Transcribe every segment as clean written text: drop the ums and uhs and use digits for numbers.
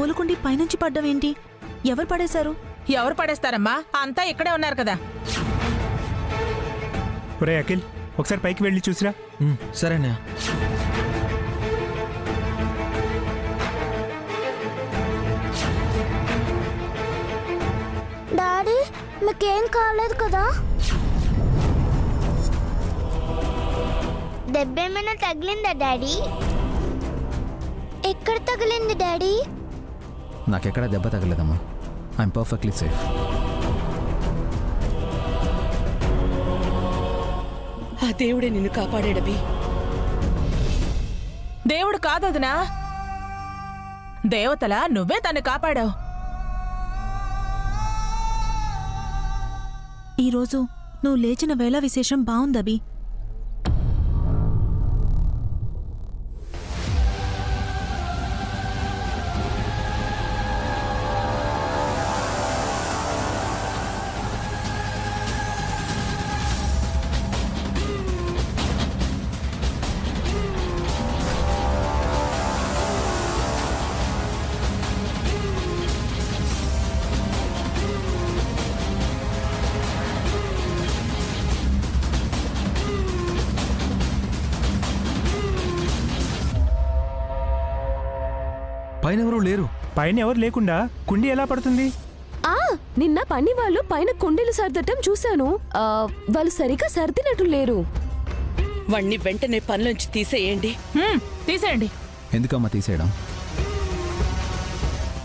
పూలకుండి పైనుంచి పడ్డవేంటి? ఎవరు పడేశారు? ఎవరు పడేస్తారమ్మా? అంతా ఇక్కడే ఉన్నారు కదా. ఒరే అఖిల్, ఒకసారి పైకి వెళ్ళి చూసిరా. సరేనా? డాడీ, మీకేం కాలేదు కదా? దెబ్బేమైనా తగిలిందా డాడీ? ఎక్కడ తగిలింది డాడీ? నాకెక్కడా దెబ్బ తగలేదమ్మా. I'm perfectly safe. ఆ దేవుడే నిన్ను కాపాడాడబి. దేవుడు కాదొదినా, దేవతలా నువ్వే తన్ని కాపాడావు. ఈరోజు నువ్వు లేచిన వేళ విశేషం బావుందబి. పైన ఎవరూ లేరు. పైన ఎవరు లేకుండా కుండి ఎలా పడుతుంది? నిన్న పని వాళ్ళు పైన కుండీలు సర్దటం చూశాను. వాళ్ళు సరిగా సర్దినట్టు లేరు. వాణ్ణి వెంటనే పనిలోంచి తీసేయండి. తీసేయండి. ఎందుకమ్మా తీసేయడం?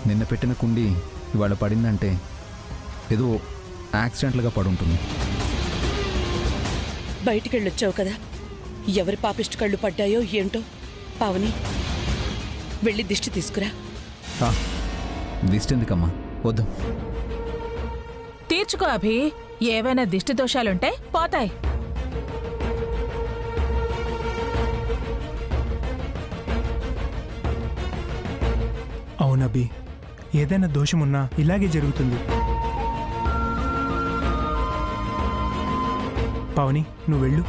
నిన్న పెట్టిన కుండి ఇవాళ పడిందంటే ఏదో యాక్సిడెంట్లుగా పడుంటుంది. బయటికెళ్ళొచ్చావు కదా, ఎవరి పాపిష్టి కళ్ళు పడ్డాయో ఏంటో. పావని, వెళ్ళి దిష్టి తీసుకురా. దిష్టి ఎందుకమ్మా? వద్దు. తీర్చుకో అభి. ఏవైనా దిష్టి దోషాలుంటే పోతాయి. అవునబి, ఏదైనా దోషమున్నా ఇలాగే జరుగుతుంది. పావని, నువ్వు వెళ్ళు.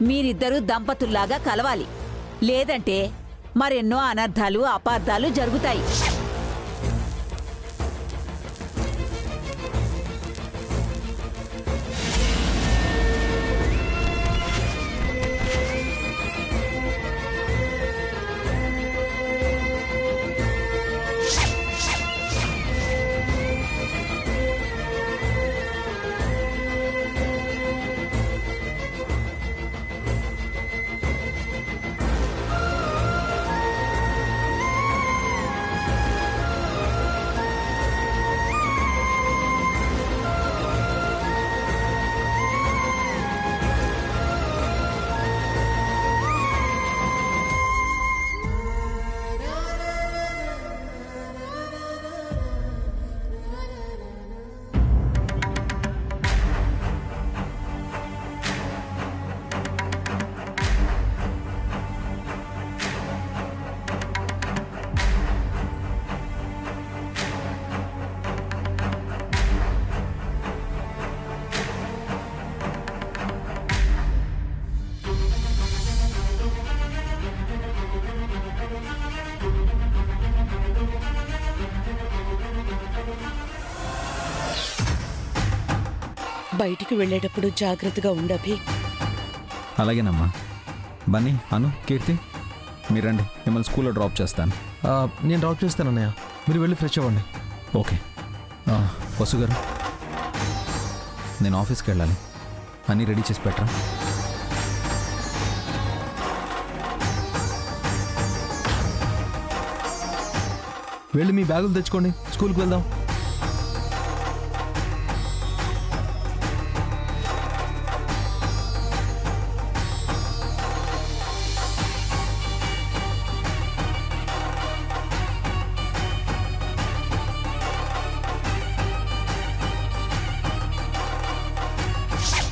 మీరిద్దరూ దంపతుల్లాగా కలవాలి, లేదంటే మరెన్నో అనర్థాలు అపార్థాలు జరుగుతాయి. బయటికి వెళ్ళేటప్పుడు జాగ్రత్తగా ఉండభి. అలాగేనమ్మా. బన్నీ, అను, కీర్తి, మీరండి, మిమ్మల్ని స్కూల్లో డ్రాప్ చేస్తాను. నేను డ్రాప్ చేస్తాను అన్నయ్య, మీరు వెళ్ళి ఫ్రెష్ అవ్వండి. ఓకే. వసు గారు, నేను ఆఫీస్కి వెళ్ళాలి, అన్నీ రెడీ చేసి పెట్టరా. వెళ్ళి మీ బ్యాగులు తెచ్చుకోండి, స్కూల్కి వెళ్దాం.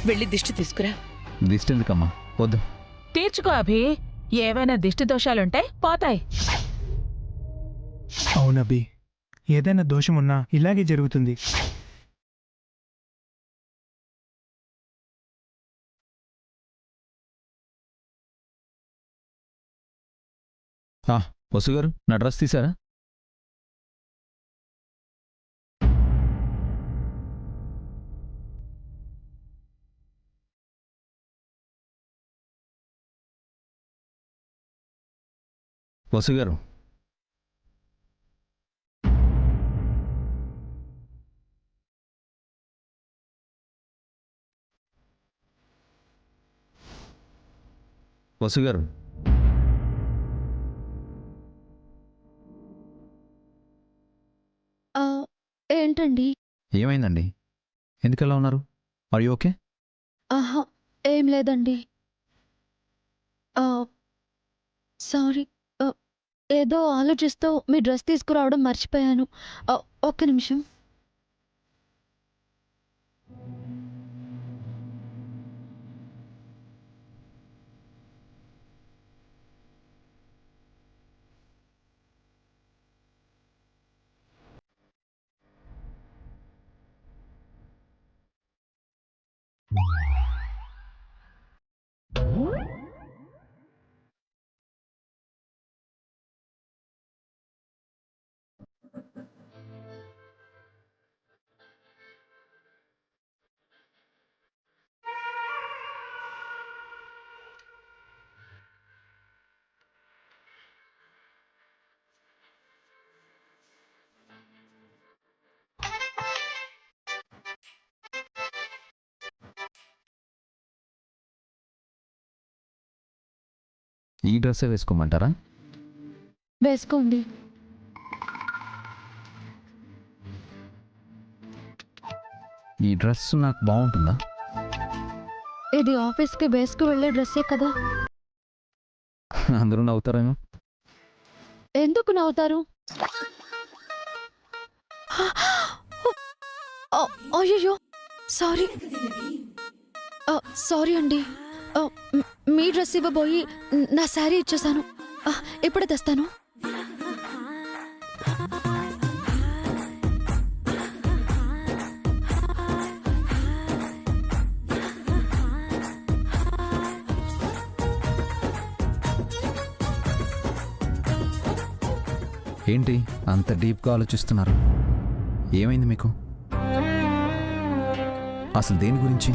వెళ్ళి దిష్టి తీసుకురా. దిష్టి ఎందుకమ్మా? వద్దు. తీర్చుకో అభి. ఏవైనా దిష్టి దోషాలుంటే పోతాయి. అవునబ్బి, ఏదైనా దోషం ఉన్నా ఇలాగే జరుగుతుంది. వసు గారు, నా డ్రెస్ తీసారా? వసు గారు, వసు గారు, ఏంటండి? ఏమైందండి? ఎందుకలా ఉన్నారు? Are you okay? ఆహా, ఏం లేదండి. సారీ, ఏదో ఆలోచిస్తూ మీ డ్రెస్ తీసుకురావడం మర్చిపోయాను. ఒక్క నిమిషం. ఈ డ్రెస్సే వేసుకోమంటారా? వేసుకోండి. ఈ డ్రెస్ నాకు బాగుంటుందా? ఇది ఆఫీస్కి వేసుకు వెళ్ళే డ్రెస్సే కదా. అందరూ నవ్వుతారేమో. ఎందుకు నవ్వుతారు? అయ్యో, సారీ. సారీ అండి. మీ డ్రెస్ ఇవ్వబోయి నా శారీ ఇచ్చేసాను. ఇప్పుడే తెస్తాను. ఏంటి అంత డీప్గా ఆలోచిస్తున్నారు? ఏమైంది మీకు? అసలు దేని గురించి?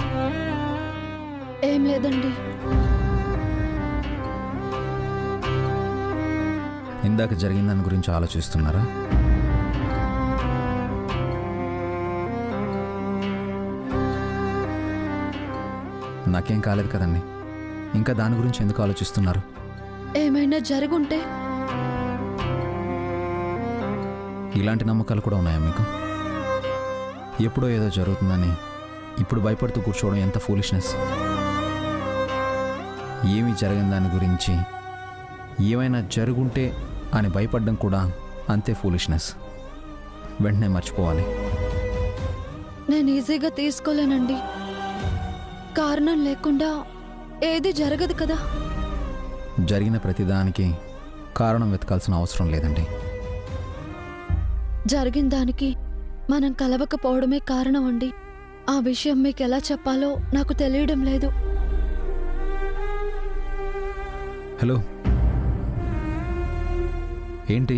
ఏం లేదండి. ఇందాక జరిగిన దాని గురించి ఆలోచిస్తున్నారా? నాకేం కాలేదు కదండి, ఇంకా దాని గురించి ఎందుకు ఆలోచిస్తున్నారు? ఏమైనా జరుగుంటే? ఇలాంటి నమ్మకాలు కూడా ఉన్నాయా మీకు? ఎప్పుడో ఏదో జరుగుతుందని ఇప్పుడు భయపడుతూ కూర్చోవడం ఎంత ఫూలిష్నెస్. ఏమీ జరగని దాని గురించి ఏమైనా జరుగుంటే అని భయపడడం కూడా అంతే ఫూలిష్నెస్. వెంటనే మర్చిపోవాలి. నేను ఈజీగా తీసుకోలేనండి. కారణం లేకుండా ఏది జరగదు కదా. జరిగిన ప్రతిదానికి కారణం వెతకాల్సిన అవసరం లేదండి. జరిగిన దానికి మనం కలవకపోవడమే కారణం అండి. ఆ విషయం మీకు ఎలా చెప్పాలో నాకు తెలియడం లేదు. హలో, ఏంటి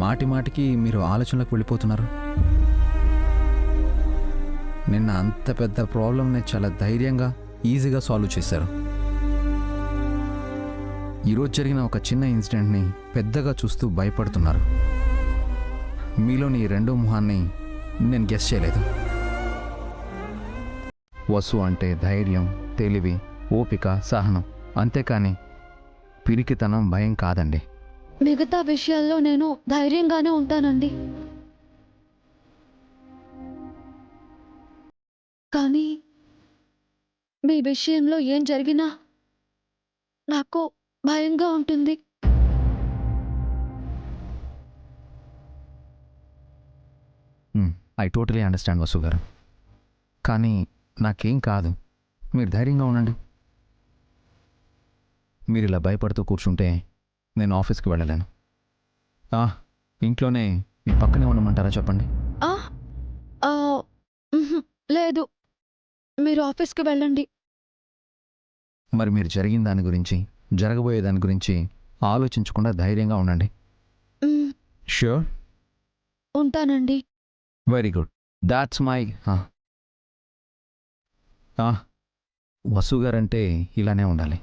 మాటి మాటికి మీరు ఆలోచనలకు వెళ్ళిపోతున్నారు? నిన్న అంత పెద్ద ప్రాబ్లంని చాలా ధైర్యంగా ఈజీగా సాల్వ్ చేశారు. ఈరోజు జరిగిన ఒక చిన్న ఇన్సిడెంట్ని పెద్దగా చూస్తూ భయపడుతున్నారు. మీలోని ఈ రెండో మొహాన్ని నేను గెస్ చేయలేదు. వసు అంటే ధైర్యం, తెలివి, ఓపిక, సహనం, అంతేకాని పిరికితనం, భయం కాదండి. మిగతా విషయాల్లో నేను ధైర్యంగానే ఉంటానండి. కానీ మీ విషయంలో ఏం జరిగినా నాకు భయంగా ఉంటుంది. ఐ టోటలీ అండర్స్టాండ్ వసు గారు. కానీ నాకేం కాదు, మీరు ధైర్యంగా ఉండండి. మీరు ఇలా భయపడుతూ కూర్చుంటే నేను ఆఫీస్కి వెళ్ళలేను. ఇంట్లోనే మీ పక్కనే ఉండమంటారా చెప్పండి? ఆ, ఆ, లేదు, మీరు ఆఫీస్కి వెళ్ళండి. మరి మీరు జరిగిన దాని గురించి, జరగబోయే దాని గురించి ఆలోచించకుండా ధైర్యంగా ఉండండి. ష్యూర్? ఉంటానండి. Very good. That's my Vasu guarantee ఇలానే ఉండాలి.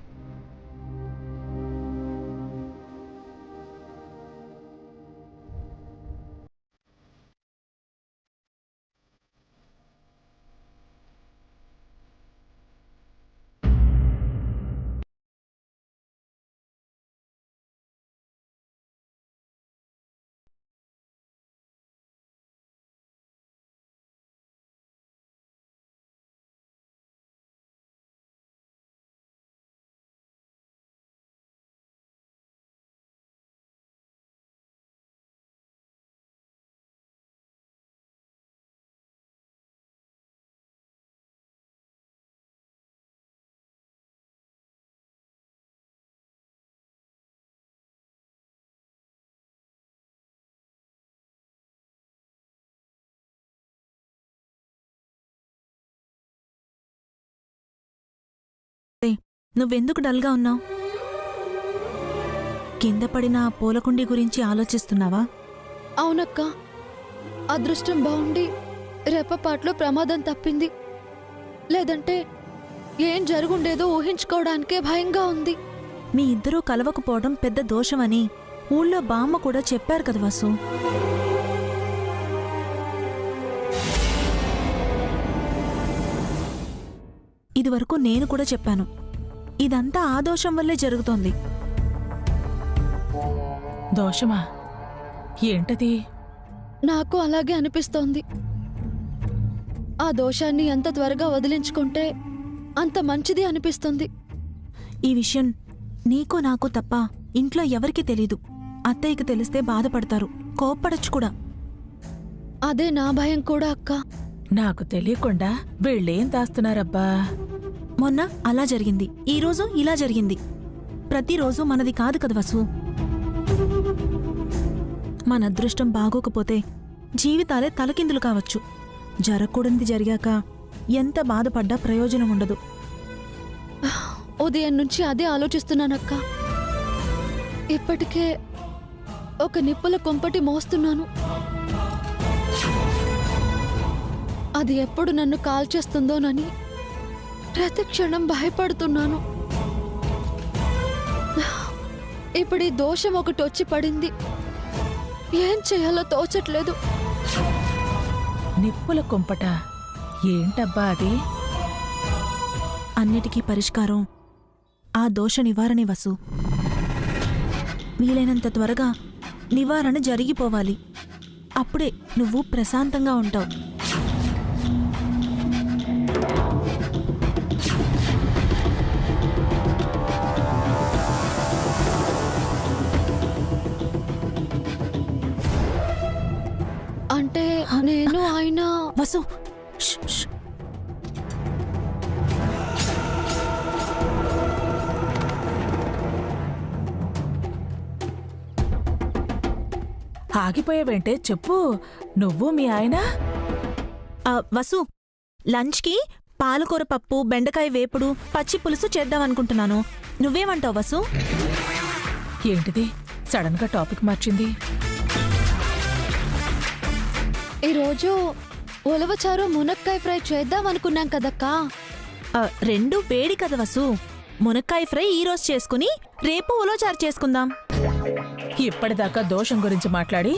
నువ్వెందుకు డల్గా ఉన్నావు? కింద పడిన ఆ పూలకుండి గురించి ఆలోచిస్తున్నావా? అవునక్క, అదృష్టం బాగుండి రెప్పపాట్లో ప్రమాదం తప్పింది. లేదంటే ఏం జరుగుండేదో ఊహించుకోవడానికే భయంగా ఉంది. మీ ఇద్దరూ కలవకపోవడం పెద్ద దోషమని ఊళ్ళో బామ్మ కూడా చెప్పారు కదా వసు. ఇదివరకు నేను కూడా చెప్పాను. ఇదంతా ఆ దోషం వల్లే జరుగుతోంది. దోషమా? ఏంటది? నాకు అలాగే అనిపిస్తోంది. ఆ దోషాన్ని ఎంత త్వరగా వదిలించుకుంటే అంత మంచిది అనిపిస్తుంది. ఈ విషయం నీకు నాకు తప్ప ఇంట్లో ఎవరికీ తెలీదు. అత్తయ్యకి తెలిస్తే బాధపడతారు, కోప్పడచ్చు కూడా. అదే నా భయం కూడా అక్క. నాకు తెలియకుండా వీళ్ళేం దాస్తున్నారబ్బా? మొన్న అలా జరిగింది, ఈరోజు ఇలా జరిగింది. ప్రతిరోజు మనది కాదు కదా వసు. మన అదృష్టం బాగోకపోతే జీవితాలే తలకిందులు కావచ్చు. జరగకూడనిది జరిగాక ఎంత బాధపడ్డా ప్రయోజనం ఉండదు. ఉదయం నుంచి అదే ఆలోచిస్తున్నానక్క. ఇప్పటికే ఒక నిప్పుల కొంపటి మోస్తున్నాను. అది ఎప్పుడు నన్ను కాల్చేస్తుందోనని ప్రతి క్షణం భయపడుతున్నాను. ఇప్పుడు ఈ దోషం ఒకటి వచ్చి పడింది. ఏం చేయాలో తోచట్లేదు. నిప్పుల కుంపట ఏంటబ్బా అది? అన్నిటికీ పరిష్కారం ఆ దోష నివారణే వసు. వీలైనంత త్వరగా నివారణ జరిగిపోవాలి. అప్పుడే నువ్వు ప్రశాంతంగా ఉంటావు. అంటే నేను ఆయన వసు, ష్, ష్. ఆగిపోయావేంటే చెప్పు. నువ్వు మీ ఆయన? వసు, లంచ్కి పాలకూర పప్పు, బెండకాయ వేపుడు, పచ్చి పులుసు చేద్దామనుకుంటున్నాను. నువ్వేమంటావు వసు? ఏంటిది సడన్గా టాపిక్ మార్చింది? ఈరోజు ఉలవచారు మునక్కాయ ఫ్రై చేద్దాం అనుకున్నాం కదక్కా. రెండు వేడి కదా వసు. మునక్కాయ ఫ్రై ఈరోజు చేసుకుని రేపు ఉలవచారు చేసుకుందాం. ఇప్పటిదాకా దోషం గురించి మాట్లాడి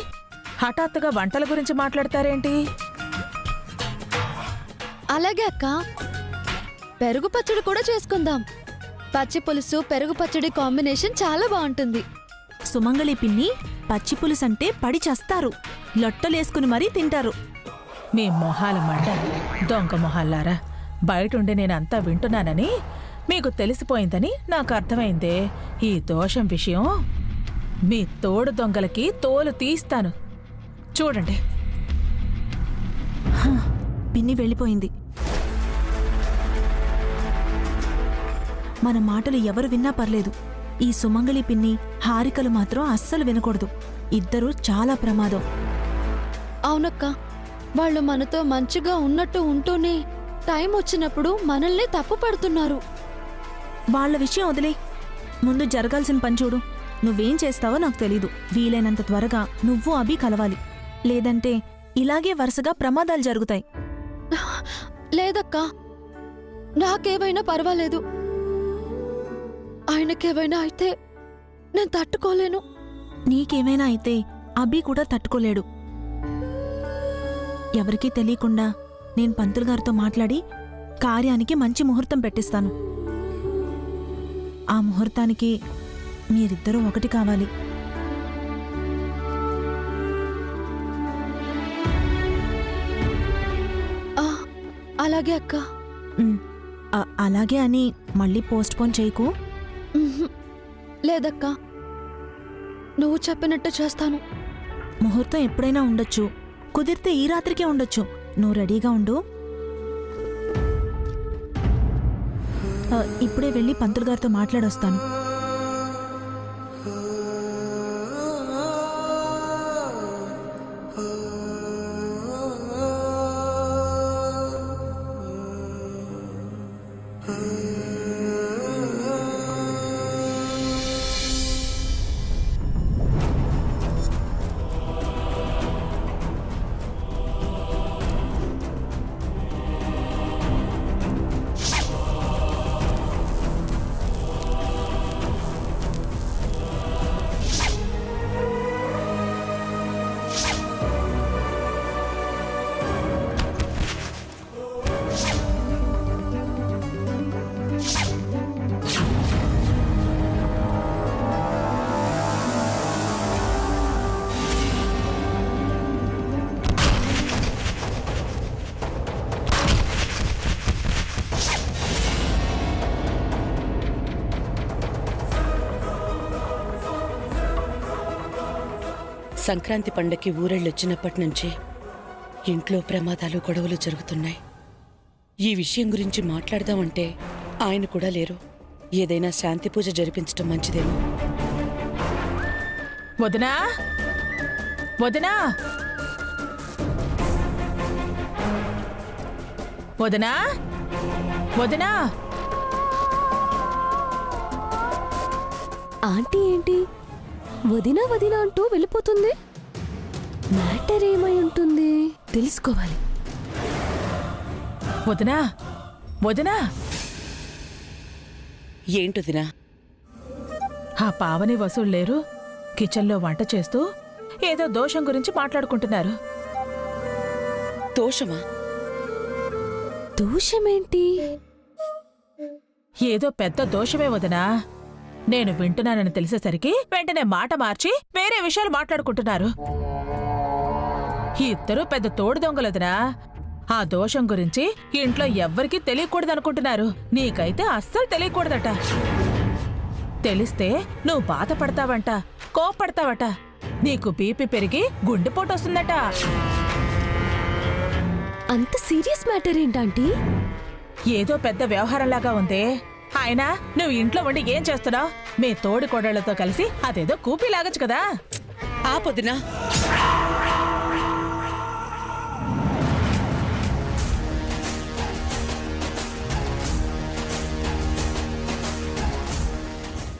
హఠాత్తుగా వంటల గురించి మాట్లాడతారేంటి? అలాగే అక్క, పెరుగు పచ్చడి కూడా చేసుకుందాం. పచ్చి పులుసు పెరుగు పచ్చడి కాంబినేషన్ చాలా బాగుంటుంది. సుమంగళి పిన్ని పచ్చి పులుసంటే పడి చస్తారు. లొట్టలేసుకుని మరీ తింటారు. మీ మొహాల మంట, దొంగ మొహాల్లారా. బయటుండి నేనంతా వింటున్నానని మీకు తెలిసిపోయిందని నాకు అర్థమైందే. ఈ దోషం విషయం మీ తోడు దొంగలకి తోలు తీస్తాను, చూడండి. పిన్ని వెళ్ళిపోయింది. మన మాటలు ఎవరు విన్నా పర్లేదు. ఈ సుమంగళి పిన్ని, హారికలు మాత్రం అస్సలు వినకూడదు. ఇద్దరూ చాలా ప్రమాదం. అవునక్క, వాళ్ళు మనతో మంచిగా ఉన్నట్టు ఉంటూనే టైం వచ్చినప్పుడు మనల్ని తప్పు పడుతున్నారు. వాళ్ళ విషయం వదిలే, ముందు జరగాల్సిన పని చూడు. నువ్వేం చేస్తావో నాకు తెలీదు. వీలైనంత త్వరగా నువ్వు అభి కలవాలి. లేదంటే ఇలాగే వరుసగా ప్రమాదాలు జరుగుతాయి. లేదక్కా, నాకేమైనా పర్వాలేదు. ఆయనకేమైనా అయితే నేను తట్టుకోలేను. నీకేమైనా అయితే అభి కూడా తట్టుకోలేడు. ఎవరికీ తెలియకుండా నేను పంతులు గారితో మాట్లాడి కార్యానికి మంచి ముహూర్తం పెట్టిస్తాను. ఆ ముహూర్తానికి మీరిద్దరూ ఒకటి కావాలి. అలాగే అక్క. అలాగే అని మళ్ళీ పోస్ట్ పోన్ చేయకు. లేదక్కా, నువ్వు చెప్పినట్టు చేస్తాను. ముహూర్తం ఎప్పుడైనా ఉండొచ్చు, కుదిరితే ఈ రాత్రికే ఉండొచ్చు. నువ్వు రెడీగా ఉండు. ఇప్పుడే వెళ్ళి పంతులు గారితో మాట్లాడొస్తాను. సంక్రాంతి పండక్కి ఊరెళ్ళొచ్చినప్పటి నుంచి ఇంట్లో ప్రమాదాలు, గొడవలు జరుగుతున్నాయి. ఈ విషయం గురించి మాట్లాడదామంటే ఆయన కూడా లేరు. ఏదైనా శాంతి పూజ జరిపించడం మంచిదేమో. వదినా, వదినా, వదినా, వదినా. ఆంటీ ఏంటి వదినా వదినా అంటూ వెళ్ళిపోతుంది? మ్యాటర్ ఏమై ఉంటుంది తెలుసుకోవాలి. వదినా, వదినా. ఏంటొదినా? ఆ పావని వసూలు లేరు, కిచెన్లో వంట చేస్తూ ఏదో దోషం గురించి మాట్లాడుకుంటున్నారు. దోషమా? దోషమేంటి? ఏదో పెద్ద దోషమే వదినా. నేను వింటున్నానని తెలిసేసరికి వెంటనే మాట మార్చి వేరే విషయాలు మాట్లాడుకుంటున్నారు. ఇద్దరూ పెద్ద తోడు దొంగలదినా. ఆ దోషం గురించి ఇంట్లో ఎవ్వరికీ తెలియకూడదనుకుంటున్నారు. నీకైతే అస్సలు తెలియకూడదట. తెలిస్తే నువ్వు బాధపడతావంట, కోపడతావట. నీకు బీపీ పెరిగి గుండెపోటు వస్తుందట. అంత సీరియస్ మ్యాటర్ ఏంటంటీ? ఏదో పెద్ద వ్యవహారంలాగా ఉందే. అయినా నువ్వు ఇంట్లో ఉండి ఏం చేస్తున్నావు? మీ తోడి కోడళ్లతో కలిసి అదేదో కూపీ లాగచ్చు కదా. ఆపొదినా.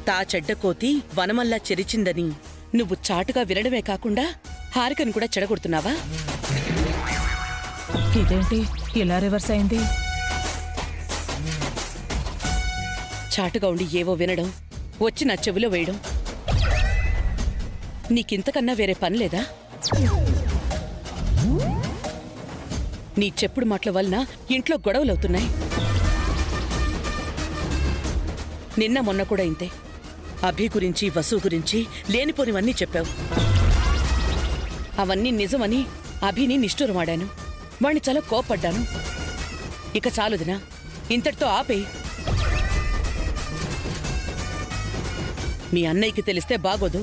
తా చెడ్డ కోతి వనమల్లా చెరిచిందని నువ్వు చాటుగా వినడమే కాకుండా హారికను కూడా చెడగొడుతున్నావా? ఇదేంటి ఇలా రివర్స్ అయింది? చాటుగా ఉండి ఏవో వినడం, వచ్చి నా చెవిలో వేయడం, నీకింతకన్నా వేరే పని లేదా? నీ చెప్పుడు మాటల వలన ఇంట్లో గొడవలవుతున్నాయి. నిన్న మొన్న కూడా ఇంతే. అభి గురించి, వసు గురించి లేనిపోనివన్నీ చెప్పావు. అవన్నీ నిజమని అభిని నిష్ఠూరమాడాను. వాణ్ణి చాలా కోప్పడ్డాను. ఇక చాలుదినా, ఇంతటితో ఆపేయి. మీ అన్నయ్యకి తెలిస్తే బాగోదు.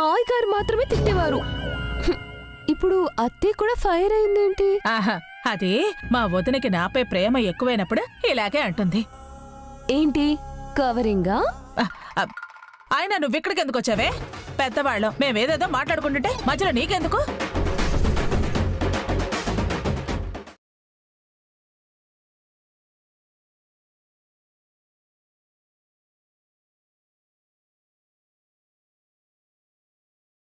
మావయ్య గారు మాత్రమే తిట్టేవారు. హ్మ్. ఇప్పుడు అత్తయ్య కూడా ఫైర్ అయిందేంటి? ఆహా, అది మా వదినకి నాపై ప్రేమ ఎక్కువైనప్పుడు ఇలాగే అంటుంది. ఏంటి కవరింగా? ఆ, ఆ, ఆయన నువ్విక్కడికి ఎందుకు వచ్చావే? పెద్దవాళ్ళం మేమేదేదో మాట్లాడుకుంటుంటే మధ్యలో నీకెందుకు?